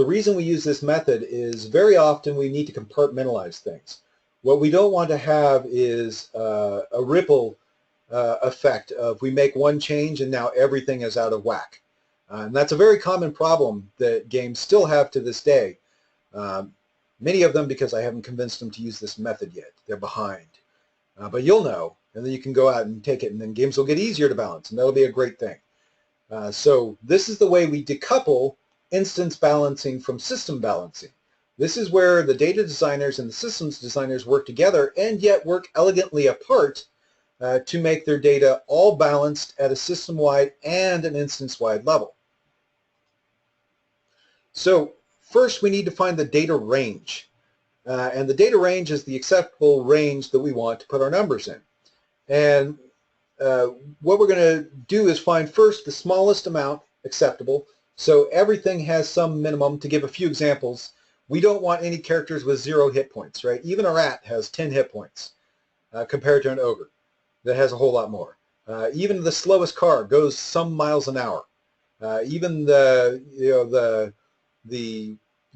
reason we use this method is very often we need to compartmentalize things. What we don't want to have is a ripple effect of we make one change and now everything is out of whack. And that's a very common problem that games still have to this day. Many of them because I haven't convinced them to use this method yet. They're behind. But you'll know, and then you can go out and take it, and then games will get easier to balance, and that'll be a great thing. So this is the way we decouple instance balancing from system balancing. This is where the data designers and the systems designers work together and yet work elegantly apart to make their data all balanced at a system-wide and an instance-wide level. So first we need to find the data range. And the data range is the acceptable range that we want to put our numbers in. And what we're going to do is find first the smallest amount acceptable. So everything has some minimum. To give a few examples, we don't want any characters with 0 hit points, right? Even a rat has 10 hit points compared to an ogre that has a whole lot more. Even the slowest car goes some miles an hour. Even the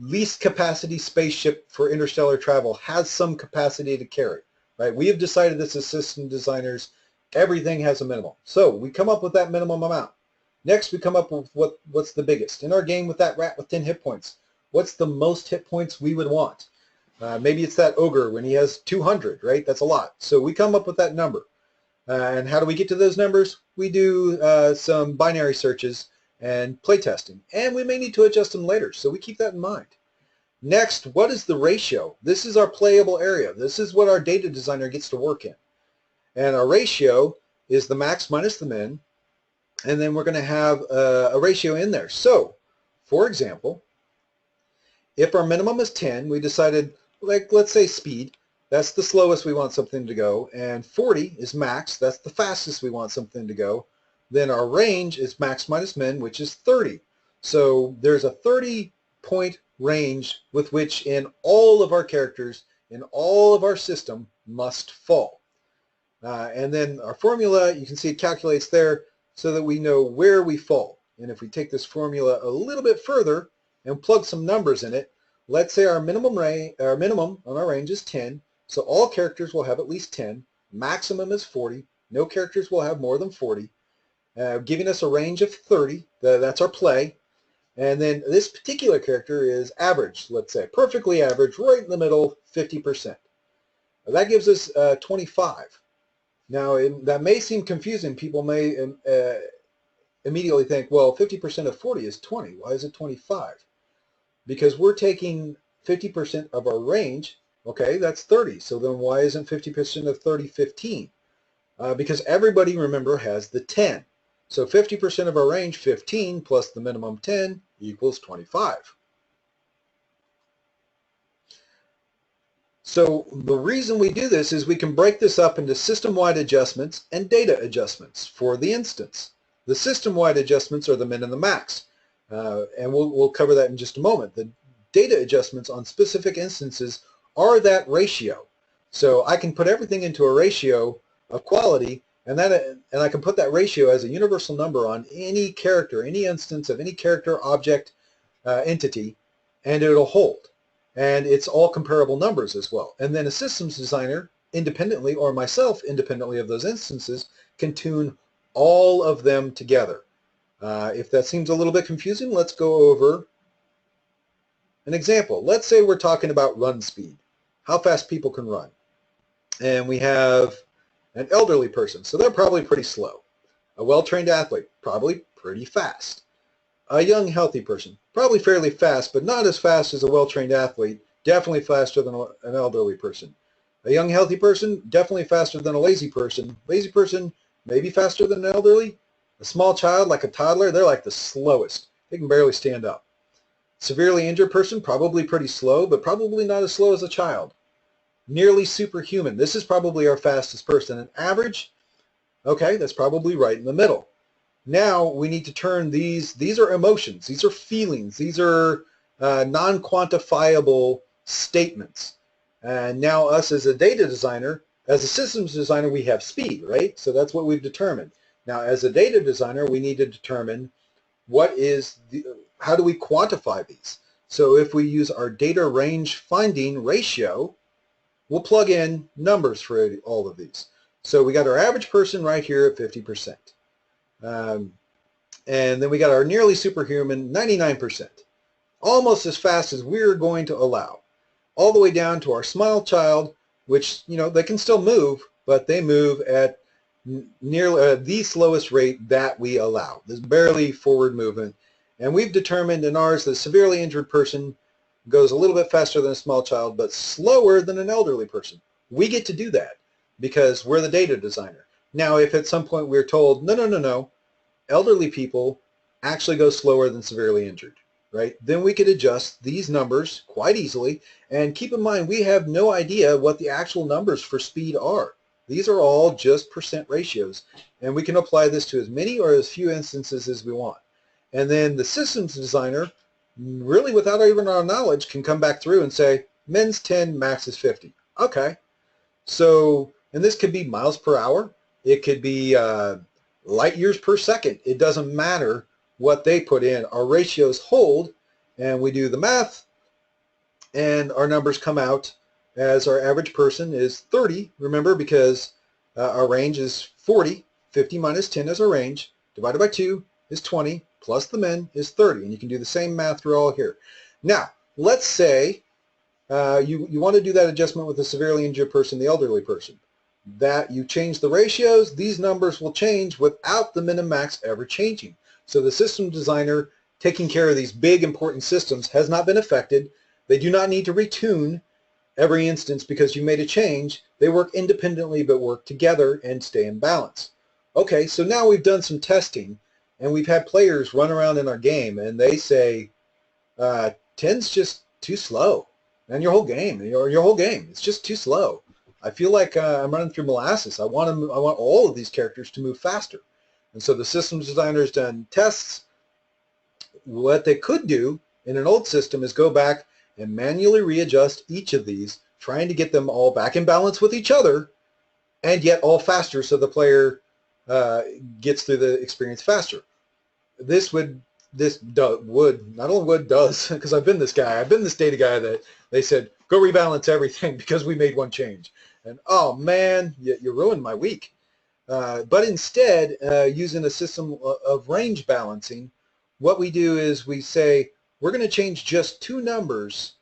least capacity spaceship for interstellar travel has some capacity to carry, right? We have decided this as system designers, everything has a minimum. So we come up with that minimum amount. Next, we come up with what's the biggest. In our game with that rat with 10 hit points, what's the most hit points we would want? Maybe it's that ogre when he has 200, right? That's a lot. So we come up with that number. And how do we get to those numbers? We do some binary searches and playtesting. And we may need to adjust them later, so we keep that in mind. Next, what is the ratio? This is our playable area. This is what our data designer gets to work in. And our ratio is the max minus the min. And then we're going to have a ratio in there. So, for example, if our minimum is 10, we decided, like, let's say speed. That's the slowest we want something to go. And 40 is max. That's the fastest we want something to go. Then our range is max minus min, which is 30. So there's a 30-point range with which in all of our characters, in all of our system, must fall. And then our formula, you can see it calculates there so that we know where we fall. And if we take this formula a little bit further and plug some numbers in it, let's say our minimum on our range is 10. So all characters will have at least 10. Maximum is 40. No characters will have more than 40. Giving us a range of 30. That's our play. And then this particular character is average, let's say. Perfectly average, right in the middle, 50%. That gives us 25. Now, that may seem confusing. People may immediately think, well, 50% of 40 is 20. Why is it 25? Because we're taking 50% of our range. Okay, that's 30. So then why isn't 50% of 30 15? Because everybody, remember, has the 10. So 50% of our range, 15, plus the minimum 10 equals 25. So the reason we do this is we can break this up into system-wide adjustments and data adjustments for the instance. The system-wide adjustments are the min and the max. And we'll cover that in just a moment. The data adjustments on specific instances are that ratio. So I can put everything into a ratio of quality, and I can put that ratio as a universal number on any character, any instance of any character, object, entity, and it'll hold. And it's all comparable numbers as well. And then a systems designer independently, or myself independently of those instances, can tune all of them together. If that seems a little bit confusing, let's go over an example. Let's say we're talking about run speed, how fast people can run. And we have an elderly person, so they're probably pretty slow. A well-trained athlete, probably pretty fast. A young, healthy person, probably fairly fast, but not as fast as a well-trained athlete, definitely faster than an elderly person. A young, healthy person, definitely faster than a lazy person. Lazy person, maybe faster than an elderly. A small child, like a toddler, they're like the slowest. They can barely stand up. Severely injured person, probably pretty slow, but probably not as slow as a child. Nearly superhuman. This is probably our fastest person. An average, okay, that's probably right in the middle. Now we need to turn these are emotions, these are feelings, these are non-quantifiable statements. And now us as a data designer, as a systems designer, we have speed, right? So that's what we've determined. Now as a data designer, we need to determine how do we quantify these? So if we use our data range finding ratio, we'll plug in numbers for all of these. So we got our average person right here at 50%. And then we got our nearly superhuman 99%. Almost as fast as we're going to allow. All the way down to our small child, which, they can still move, but they move at nearly the slowest rate that we allow. There's barely forward movement. And we've determined in ours that a severely injured person goes a little bit faster than a small child, but slower than an elderly person. We get to do that because we're the data designer. Now, if at some point we're told, no, elderly people actually go slower than severely injured, right? Then we could adjust these numbers quite easily. And keep in mind, we have no idea what the actual numbers for speed are. These are all just percent ratios, and we can apply this to as many or as few instances as we want. And then the systems designer, really without even our knowledge, can come back through and say, min's 10, max is 50. Okay. So, and this could be miles per hour. It could be light years per second. It doesn't matter what they put in. Our ratios hold, and we do the math, and our numbers come out as our average person is 30, remember, because our range is 40. 50 minus 10 is our range, divided by 2 is 20, plus the min is 30, and you can do the same math through all here. Now, let's say you want to do that adjustment with the severely injured person, the elderly person. That you change the ratios, these numbers will change without the min and max ever changing. So the system designer taking care of these big important systems has not been affected. They do not need to retune every instance because you made a change. They work independently but work together and stay in balance. Okay, so now we've done some testing and we've had players run around in our game and they say 10's just too slow. And your whole game, it's just too slow. I feel like I'm running through molasses. I want all of these characters to move faster. And so the systems designer has done tests. What they could do in an old system is go back and manually readjust each of these, trying to get them all back in balance with each other, and yet all faster so the player gets through the experience faster. This does, because I've been this guy. I've been this data guy that they said, go rebalance everything because we made one change. And oh man, you ruined my week. But instead, using a system of range balancing, what we do is we say, we're going to change just 2 numbers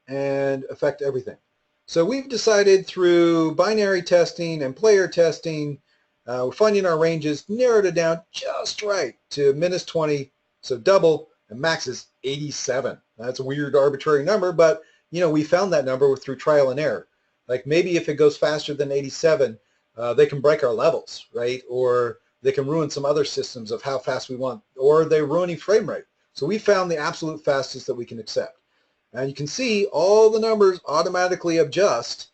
and affect everything. So we've decided through binary testing and player testing, we're finding our ranges, narrowed it down just right to minus 20, so double, and max is 87. That's a weird arbitrary number, but we found that number through trial and error. Like maybe if it goes faster than 87, they can break our levels, right? Or they can ruin some other systems of how fast we want, or they're ruining frame rate. So we found the absolute fastest that we can accept. And you can see all the numbers automatically adjust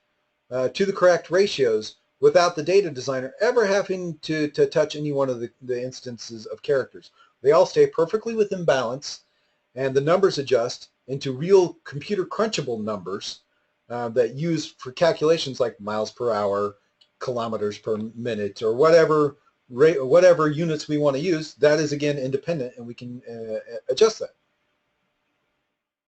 to the correct ratios without the data designer ever having to touch any one of the instances of characters. They all stay perfectly within balance, and the numbers adjust into real computer crunchable numbers that use for calculations like miles per hour, kilometers per minute, or whatever units we want to use. That is again independent, and we can adjust that.